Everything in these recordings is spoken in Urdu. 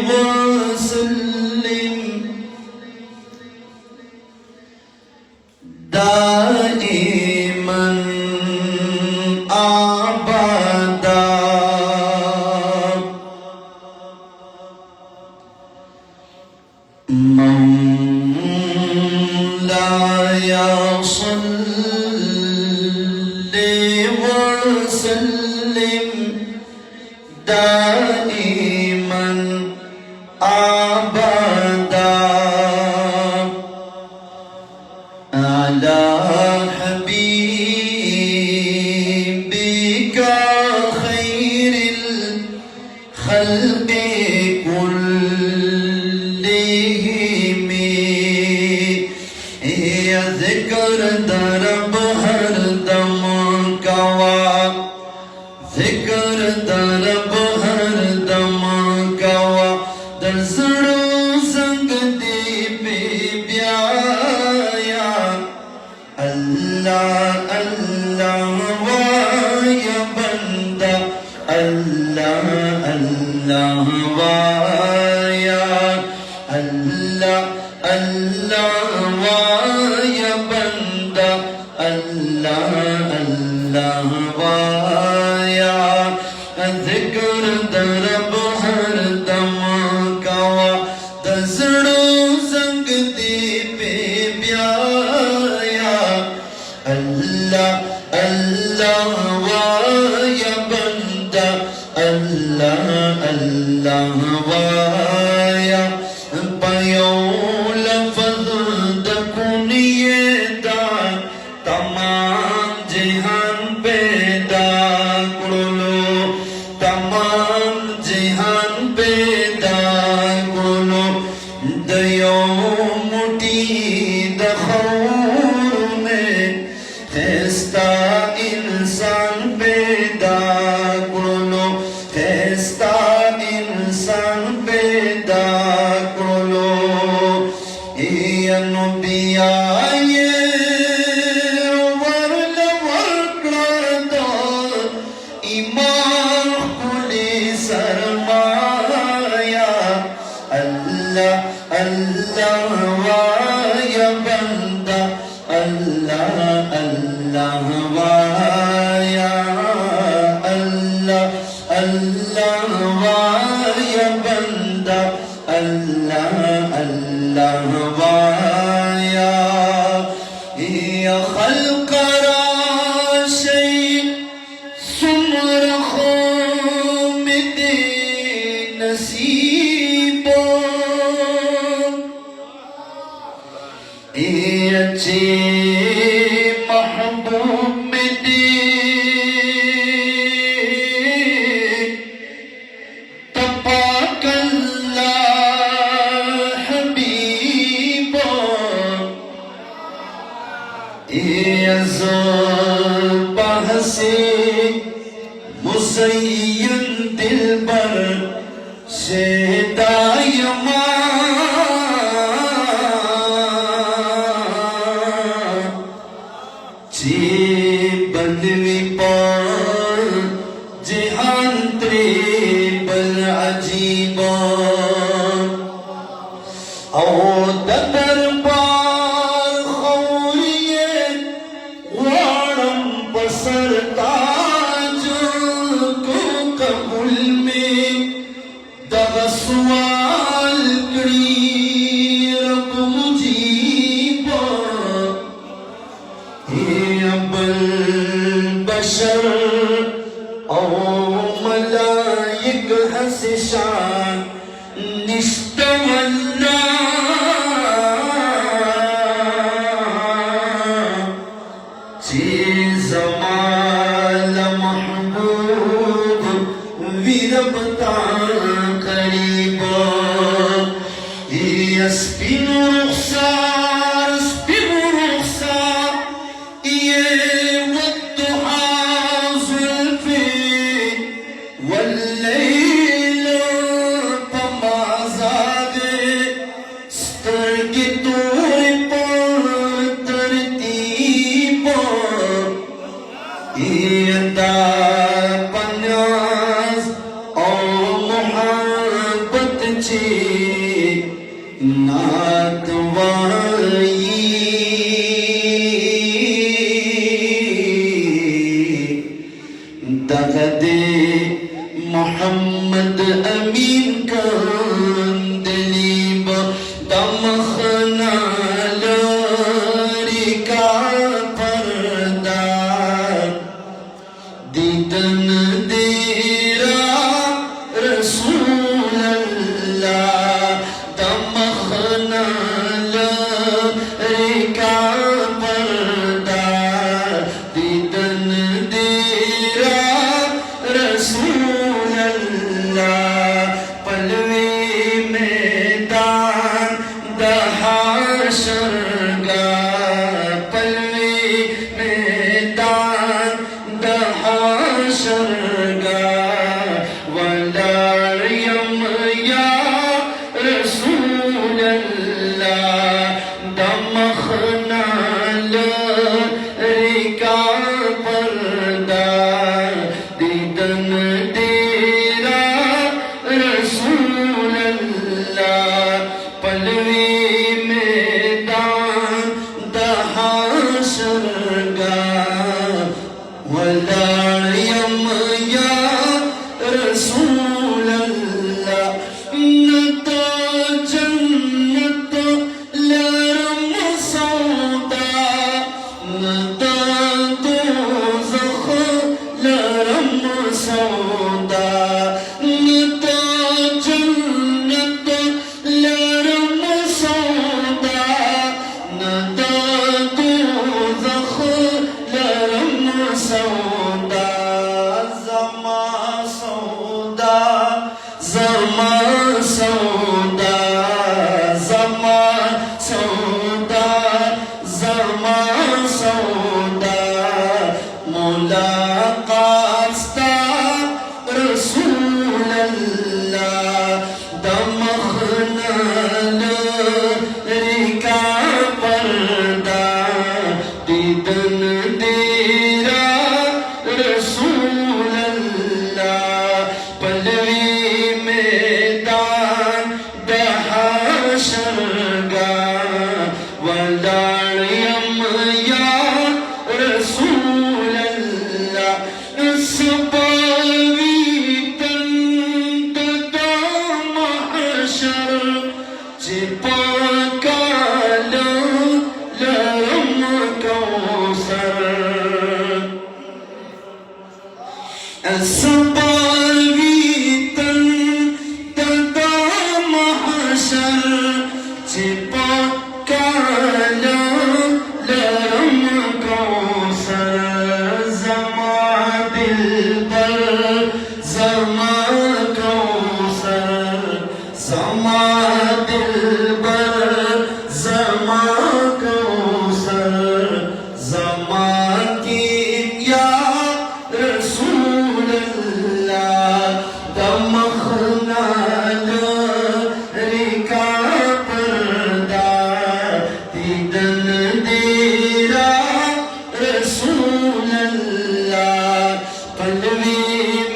وسلم دائما أبدا مولاي صل وسلم دائما أبدا على حبيبك خير الخلق كلهم يا ذكر درب ہر دم گوا ذکر درب ہر دم گوا در زڑوں زنگ دی بے بیایا اللہ اللہ وایا بندہ اللہ اللہ وایا اللہ اللہ وایا بندہ اللہ اللہ وایا ذکر درب ہر دم گوا دزڑوں زنگ دی پہ بیایا اللہ اللہ وایا بندہ اللہ اللہ وایا پیو لفظ دکنیے دار تمام جہان پیدا کرلو تمام جہان پیدا کرلو دیو مٹی دخور میں خیستہ انسان پیدا کرلو خیستہ انسان پیدا کرلو اے انبیاء ایمان کھلی سرمایا اللہ اللہ وایا بندہ اللہ اللہ وایا اللہ اللہ وایا بندہ اللہ اللہ وایا یا خلق را شیء سمر خامد نصیبا اے اچھے محبوب میں دے تپاک اللہ حبیبا اے ازل بحث مسین دلبر شیدائی ماں چی بلوی پان جہان تریبل عجیبا او ددر پار خوریے وارم بسر تاج کو قبول میں دغ سوال کری رب مجیبا اے ابل بشر او ملائک حس شان نشتمنا چیز مال محبوب ویربتا قریبا اسپن رخسار اسپن رخسار یہ والضحا زلفی واللیل پمازادے ستر کی طور پر ترتیبا یہ دا پنیاز او محمد محمد امین کندلیب دمخنا لریکا پردار دیدن دیرا رسول اللہ دمخنا لریکا پردار دیدن دیرا رسول اللہ پلوی میدان دہاشر گاہ پلوی میدان دہاشر گاہ ولاریم یا رسول اللہ دمخنا لریکا پردار دیدن دیرا رسول اللہ پلوی میدان دہاشر گاہ ولاریم یا رسول اللہ نتا جنت لرم سودا نتا دوزخ لرم سودا نتا جنت لرم سودا نتا دوزخ لرم سودا زما سودا زما سودا زما سودا زما سودا ملاقات ستا رسول اللہ دمخنا لریکا پردار دیدن دیرا رسول اللہ پلوی میدان دہاشر گاہ ولاریم یا رسول اللہ سباوی تند دا محشر چپاکال لرم کوثر سباوی تند دا محشر چپاکال لرم کوثر زما دلبر زما کوثر زما دلبر زما کوثر زما کیمیا رسول اللہ دمخنا لریکا پردار دیدن دیرا رسول اللہ پلوی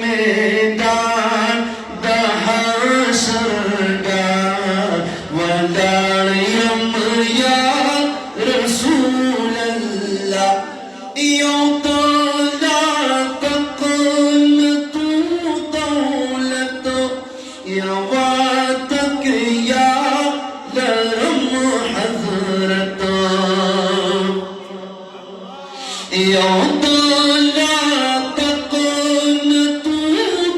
میدان دہاشر گاہ ولاریم یا رسول اللہ یوں تو لا تقنطو دولت یا واتک یا لرم حضرت یوں تو لا تقنطو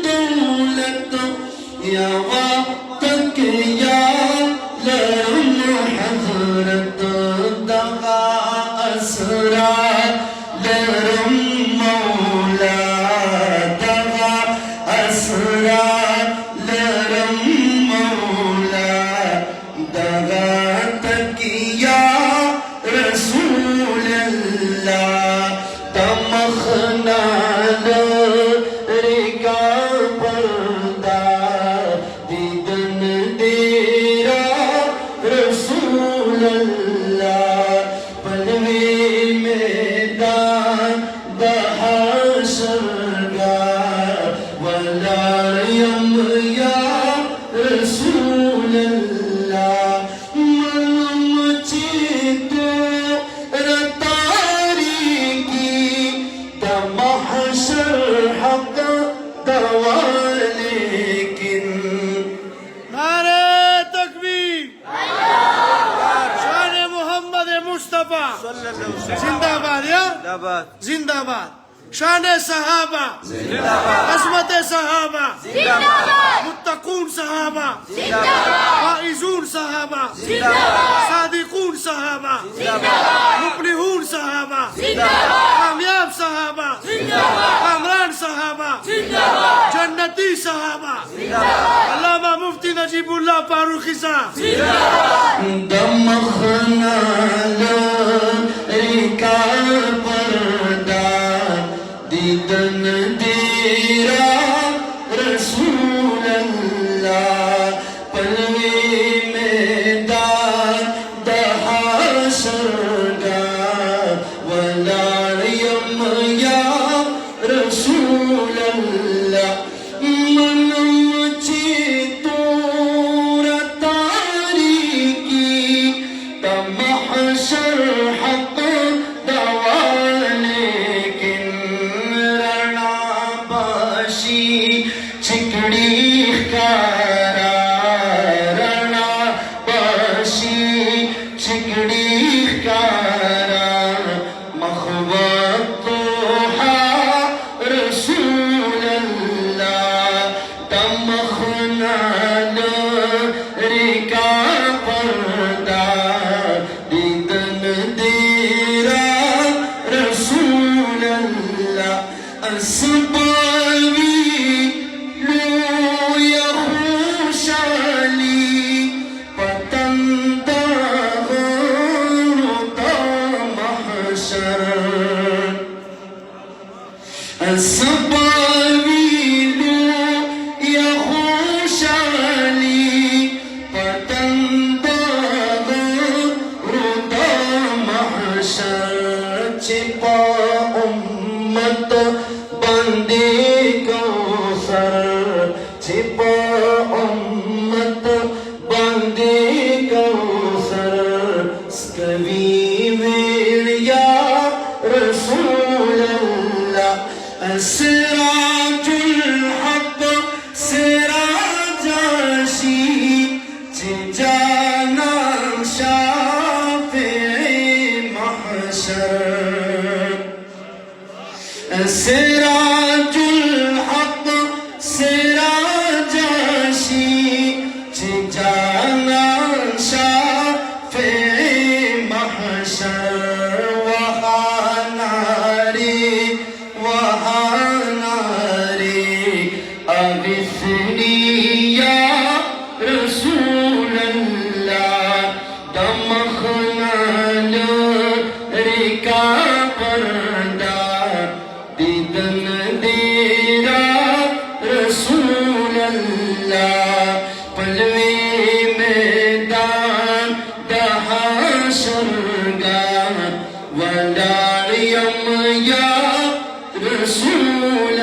دولت یا واتک یا لرم حضرت دغا اسرار لرم مولا دغا اسرار لرم مولا دغا تکیا رسول اللہ دمخنا لریکا پردار دیدن دیرا رسول اللہ پلوی میدان دہاشر گاہ ولاریم یا زندہ باد شان صحابہ عظمت صحابہ متقون صحابہ فائزون صحابہ صادقون صحابہ مفلحون صحابہ کامیاب صحابہ کامران صحابہ جنتی صحابہ علامہ مفتی نجیب اللہ فاروقی صاحب دمخنا لریکا پردہ دیدن دیرا رسول اللہ پلوی میدان دحاشر گا ولاریم یا رسول اللہ منم چی تور تاریکی تمحشر حق دوانے کن رنا باشی چکڑی کارا رنا باشی چکڑی کارا مخوت رسول اللہ تمخنا لریکا پردہ دیدن دیرا رسول اللہ اسباوی لو یخوشالی پتندہ غرطہ محشر السباویلو یخوشالی پتندہ غرطہ محشر چپا امت بندے کوثر چھپا امت بندے کوثر سکوی ویڑیا رسول اللہ سراج الحق سراج عشی جانا شافع محشر سراج الحق سراج عشی جانا شافع محشر وحاناری اغثنی یا رسول اللہ دمخنا لریکا پردہ دیدن دیرا رسول اللہ پلوی میدان دحاشر گا ولاریم یا رسول